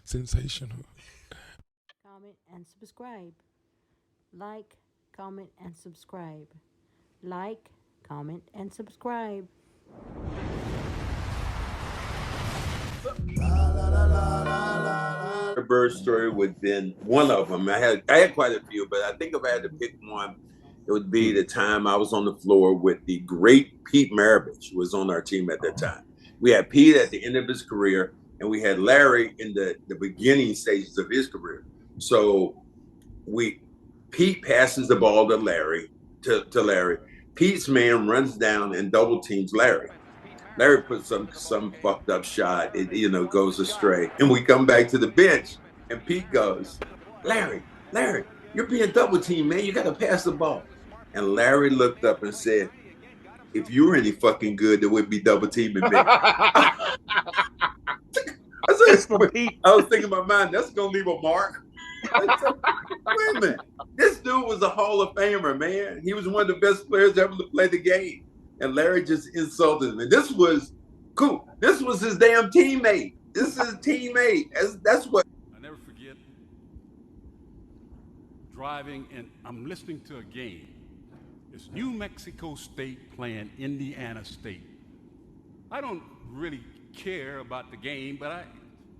Sensational. Comment and subscribe. Like, comment, and subscribe. Like, comment, and subscribe. Bird story would have been one of them. I had quite a few, but I think if I had to pick one, it would be the time I was on the floor with the great Pete Maravich, who was on our team at that time. We had Pete at the end of his career, and we had Larry in the beginning stages of his career. So Pete passes the ball to Larry. Pete's man runs down and double teams Larry. Larry puts some fucked up shot. It goes astray, and we come back to the bench, and Pete goes, Larry, you're being double teamed, man. You got to pass the ball. And Larry looked up and said, if you were any fucking good, there would be double teaming me. I was thinking in my mind, that's gonna leave a mark. Wait a minute. This dude was a Hall of Famer, man. He was one of the best players ever to play the game. And Larry just insulted him. And this was cool. This was his damn teammate. This is his teammate. That's what. I never forget driving and I'm listening to a game. It's New Mexico State playing Indiana State. I don't really care about the game, but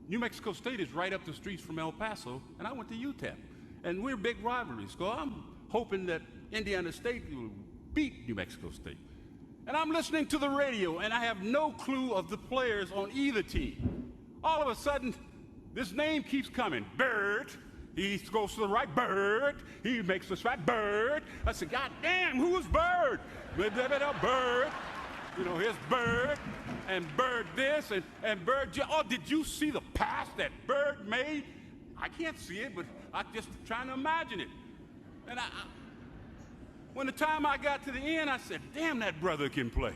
New Mexico State is right up the streets from El Paso, and I went to UTEP. And we're big rivalries, so I'm hoping that Indiana State will beat New Mexico State. And I'm listening to the radio, and I have no clue of the players on either team. All of a sudden, this name keeps coming. Bird. He goes to the right. Bird. He makes the strike. Bird. I said, God damn, who is Bird? Bird. Here's Bird, and Bird this, and Bird. Oh, did you see the pass that Bird made? I can't see it, but I'm just trying to imagine it. And when the time I got to the end, I said, damn, that brother can play.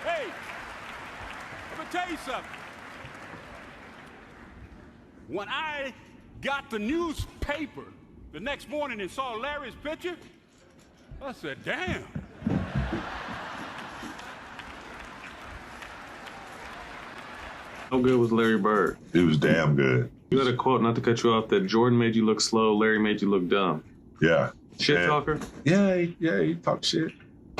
Hey, let me tell you something. When I got the newspaper the next morning and saw Larry's picture, I said, damn. How good was Larry Bird? He was damn good. You had a quote, not to cut you off, that Jordan made you look slow, Larry made you look dumb. Yeah. Shit talker? Yeah, he talked shit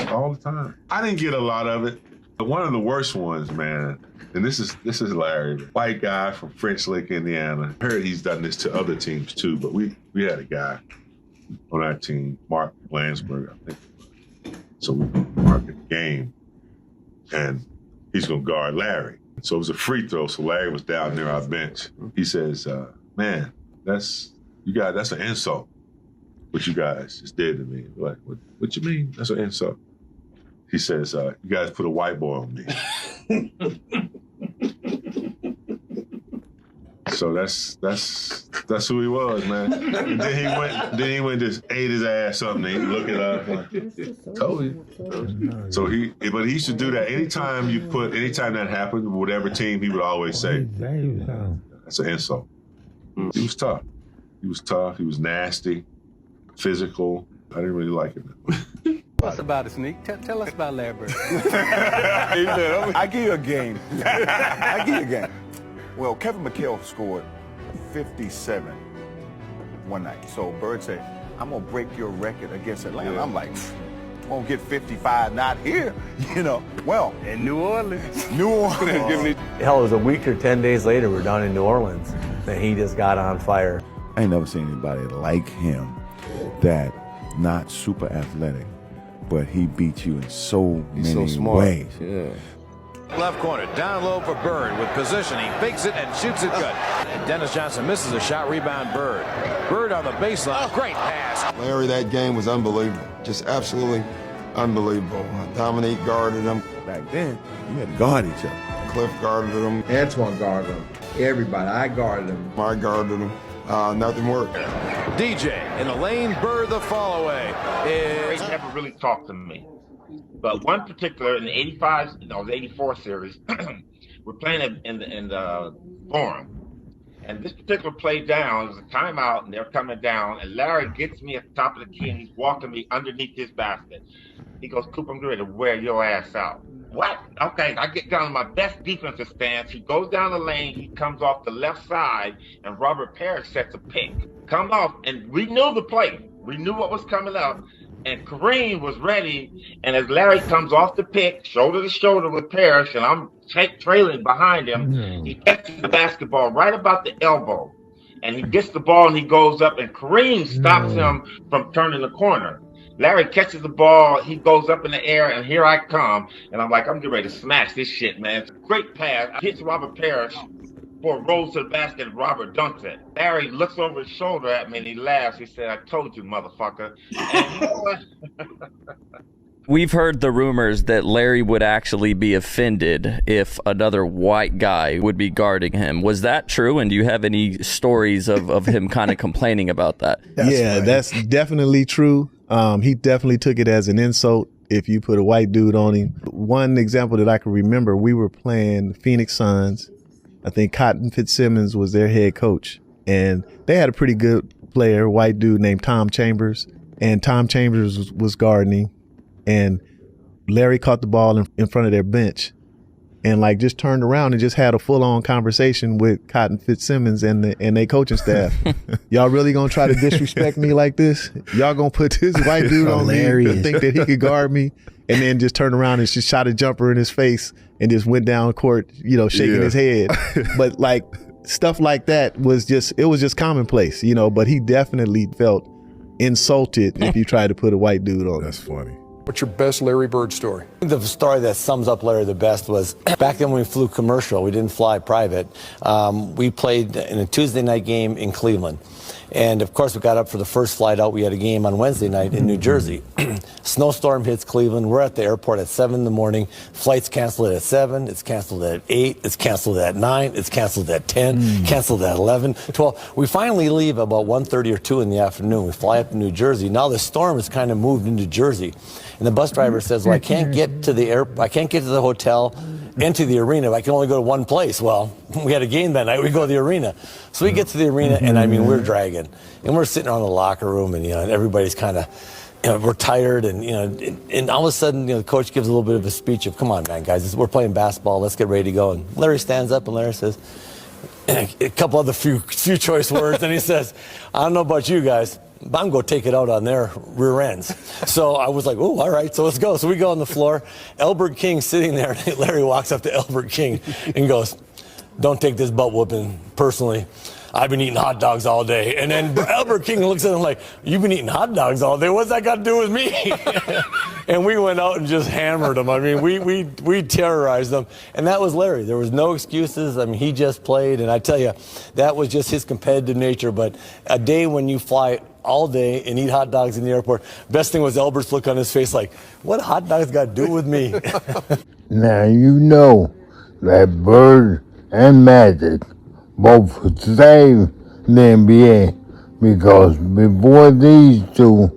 all the time. I didn't get a lot of it. But one of the worst ones, man, and this is Larry, white guy from French Lick, Indiana. I heard he's done this to other teams too, but we had a guy on our team, Mark Landsberg, I think. So we marked the game, and he's gonna guard Larry. So it was a free throw, so Larry was down near our bench. He says, man, that's an insult, what you guys just did to me. Like, what you mean? That's an insult. He says, you guys put a white boy on me. So that's who he was, man. And then he went just ate his ass up and he looked it up. Like, told you. So but he used to do that anytime that happened, whatever team, he would always say, that's an insult. He was tough. He was nasty, physical. I didn't really like him. Tell us about it, Sneak. Tell us about Larry Bird. I give you a game. Well, Kevin McHale scored 57 one night. So Bird said, I'm going to break your record against Atlanta. I'm like, I'm going to get 55, not here, Well, In New Orleans. Hell, it was a week or 10 days later, we're down in New Orleans, and he just got on fire. I ain't never seen anybody like him that not super athletic, but he beat you in so many ways. Yeah. Left corner, down low for Bird with position. He fakes it and shoots it good. And Dennis Johnson misses a shot, rebound Bird. Bird on the baseline, great pass. Larry, that game was unbelievable. Just absolutely unbelievable. Dominique guarded him. Back then, you had to guard each other. Cliff guarded him. Antoine guarded him. Everybody, I guarded him. I guarded him. Nothing worked. DJ in the lane, Bird the follow away. They never really talked to me. But one particular in the 85, no, the 84 series, we're playing in the Forum. And this particular play down, it was a timeout, and they're coming down, and Larry gets me at the top of the key, and he's walking me underneath this basket. He goes, Cooper, I'm ready to wear your ass out. What? Okay, I get down to my best defensive stance. He goes down the lane. He comes off the left side, and Robert Parrish sets a pick. Come off, and we knew the play. We knew what was coming up. And Kareem was ready, and as Larry comes off the pick, shoulder to shoulder with Parrish, and I'm trailing behind him, he catches the basketball right about the elbow. And he gets the ball, and he goes up, and Kareem stops him from turning the corner. Larry catches the ball, he goes up in the air, and here I come. And I'm like, I'm getting ready to smash this shit, man. It's a great pass. Hits Robert Parrish before it rolls to the basket, and Robert dunks it. Larry looks over his shoulder at me, and he laughs. He said, I told you, motherfucker. And you know what? We've heard the rumors that Larry would actually be offended if another white guy would be guarding him. Was that true? And do you have any stories of him kind of complaining about that? That's definitely true. He definitely took it as an insult if you put a white dude on him. One example that I can remember, we were playing Phoenix Suns. I think Cotton Fitzsimmons was their head coach, and they had a pretty good player, white dude named Tom Chambers, and Tom Chambers was guarding, and Larry caught the ball in front of their bench and like just turned around and just had a full-on conversation with Cotton Fitzsimmons and their coaching staff. Y'all really gonna try to disrespect me like this? Y'all gonna put this white dude on me to think that he could guard me, and then just turn around and just shot a jumper in his face and just went down court, shaking his head. But like stuff like that was just commonplace, but he definitely felt insulted if you tried to put a white dude on him. That's funny. What's your best Larry Bird story? The story that sums up Larry the best was back then when we flew commercial, we didn't fly private. We played in a Tuesday night game in Cleveland. And of course, we got up for the first flight out. We had a game on Wednesday night in New Jersey. Snowstorm hits Cleveland. We're at the airport at 7 in the morning. Flight's canceled at 7. It's canceled at 8. It's canceled at 9. It's canceled at 10. Canceled at 11, 12. We finally leave about 1:30 or 2 in the afternoon. We fly up to New Jersey. Now the storm has kind of moved into Jersey. And the bus driver says, well, I can't get to the hotel and to the arena. I can only go to one place. Well, we had a game that night. We go to the arena. So we get to the arena, and I mean, we're dragging. And we're sitting around the locker room, and, and everybody's kind of, we're tired. And, and all of a sudden, the coach gives a little bit of a speech of, come on, man, guys, we're playing basketball. Let's get ready to go. And Larry stands up, and Larry says, a couple other few choice words. And he says, I don't know about you guys, but I'm going to take it out on their rear ends. So I was like, oh, all right, so let's go. So we go on the floor. Elbert King sitting there. And Larry walks up to Elbert King and goes, don't take this butt whooping personally. I've been eating hot dogs all day. And then Elbert King looks at him like, you've been eating hot dogs all day? What's that got to do with me? And we went out and just hammered him. I mean, we terrorized them. And that was Larry. There was no excuses. I mean, he just played. And I tell you, that was just his competitive nature. But a day when you fly all day and eat hot dogs in the airport, best thing was Elbert's look on his face like, what hot dogs got to do with me? Now you know that Bird and Magic both saved the NBA because before these two,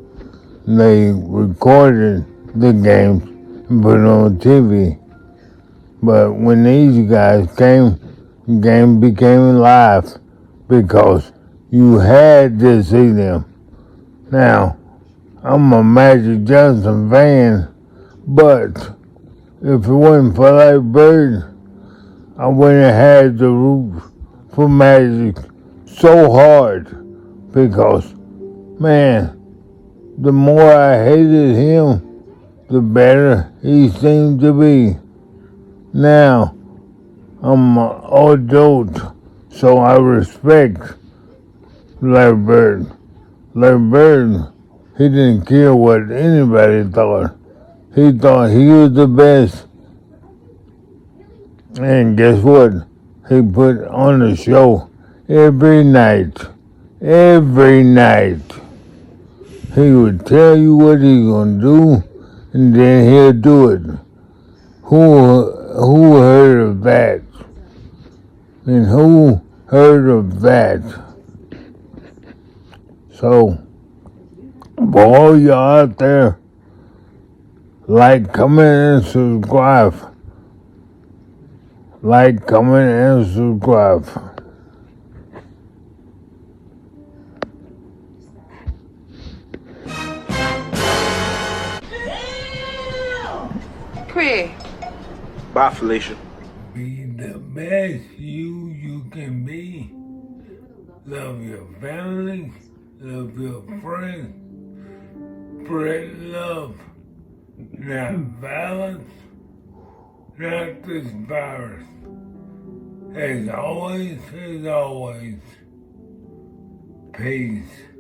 they recorded the games and put it on TV. But when these guys came, the game became live because you had to see them. Now, I'm a Magic Johnson fan, but if it wasn't for Larry Bird, I wouldn't have had to root for Magic so hard because, man, the more I hated him, the better he seemed to be. Now, I'm an adult, so I respect Larry Bird. Larry Bird, he didn't care what anybody thought. He thought he was the best. And guess what? He put on a show every night. Every night. He would tell you what he's going to do, and then he'll do it. Who heard of that? And who heard of that? So, for all y'all out there, like, comment, and subscribe. Like, comment, and subscribe. Chris. Bye, Felicia. Be the best you can be. Love your family, love your friends. Spread love, not violence, not this virus. As always, peace.